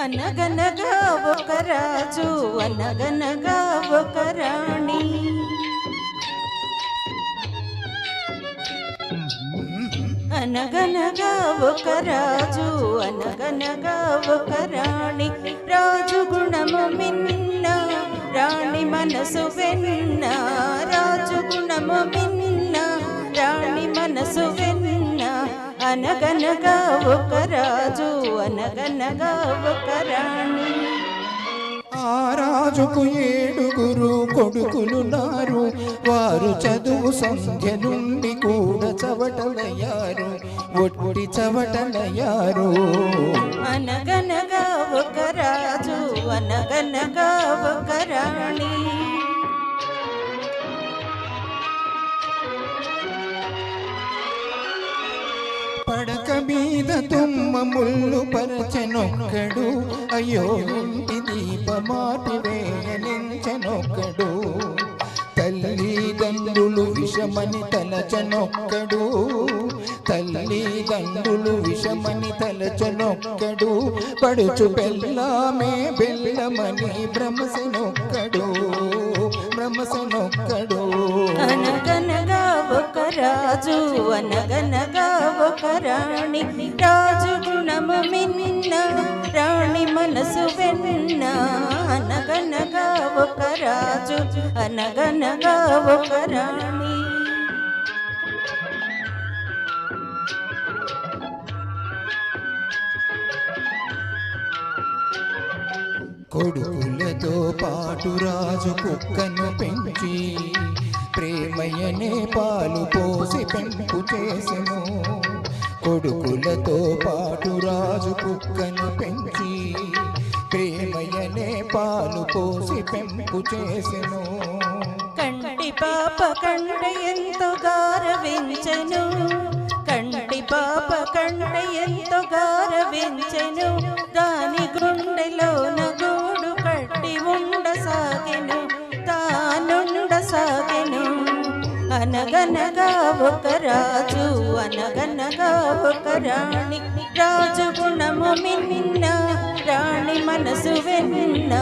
అనగనగా ఒక రాజు అనగనగా ఒక రాణి. అనగనగా ఒక రాజు అనగనగా ఒక రాణి. రాజు గుణము మిన్న రాణి మనసు వెన్న. రాజు గుణము మిన్న రాణి మనసు వెన్న. అనగనగా ఒక రాజు అనగనగా ఒక రాణి. ఆ రాజుకు 7 కొడుకులున్నారు. వారు చదువు సంధ్య నుండి కూడా చవటలయ్యారు, ఒట్టి చవటలయ్యారు. అనగనగా ఒక రాజు అనగనగా ఒక రాణి. పడక మీద తుమ్మ ముళ్ళు పరచనొక్కడు, అయ్యో ఇంటి దీపమాటి వేయనించనొక్కడు. తల్లిదండ్రులు విషమని తలచనొక్కడు, తల్లిదండ్రులు విషమని తలచనొక్కడు. పడుచు బెల్లమే బెల్లమని భ్రమసనొక్కడు, భ్రమసనొక్కడు. అనగనగా ఒక రాజు అనగనగా ఒక రాణి. రాజు గుణము మిన్న రాణి మనసు వెన్న. అనగనగా ఒక రాజు అనగనగా ఒక రాణి. కొడుకులతో పాటు రాజు కుక్కను పెంచి ప్రేమయనే పాలు పోసి పెంపు చేసెను. కొడుకులతో పాటు రాజు కుక్కను పెంచి ప్రేమయనే పాలు పోసి పెంపు చేసెను. కంటి పాప కంట ఎంతో గారవించెను. కంటి పాప కంట ఎంతో గారవించెను. దాని గుండెలోన గూడు కట్టి ఉండసాగెను, తానుండసాగెను. అనగనగా ఒక రాజు అనగనగా ఒక రాణి. రాజు గుణము మిన్న రాణి మనసు వెన్న.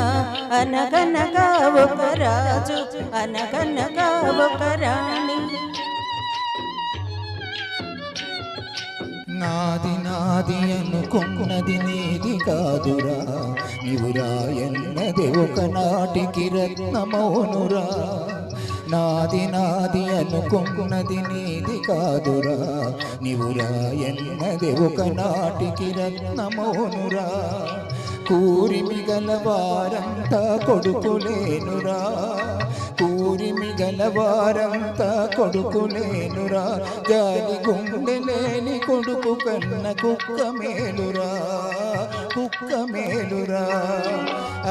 అనగనగా ఒక రాజు అనగనగా ఒక రాణి. నాది నాది అనుకున్నది నీది కాదురా, నీవురా ఎన్నది ఒకనాటికి రత్నమౌనురా. నాది నాది అనుకున్నది నీది కాదురా, నీవురా ఎన్నది ఒకనాటికి రత్నమౌనురా. కూరిమి గలవారంతా కొడుకులేనురా, కూరిమి గలవారంతా కొడుకులేనురా. జాలి గుండెలేని కొడుకు కన్న కుక్క మేలురా, కుక్క మేలురా.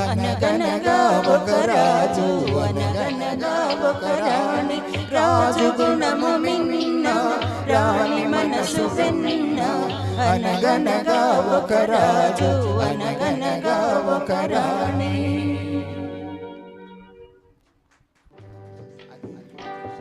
అనగనగా ఒక రాజు అనగనగా ఒక రాణి. రాజు గుణము మిన్న రాణి మనసు వెన్న. అనగనగా ఒక రాజు అనగనగా ఒక రాణి.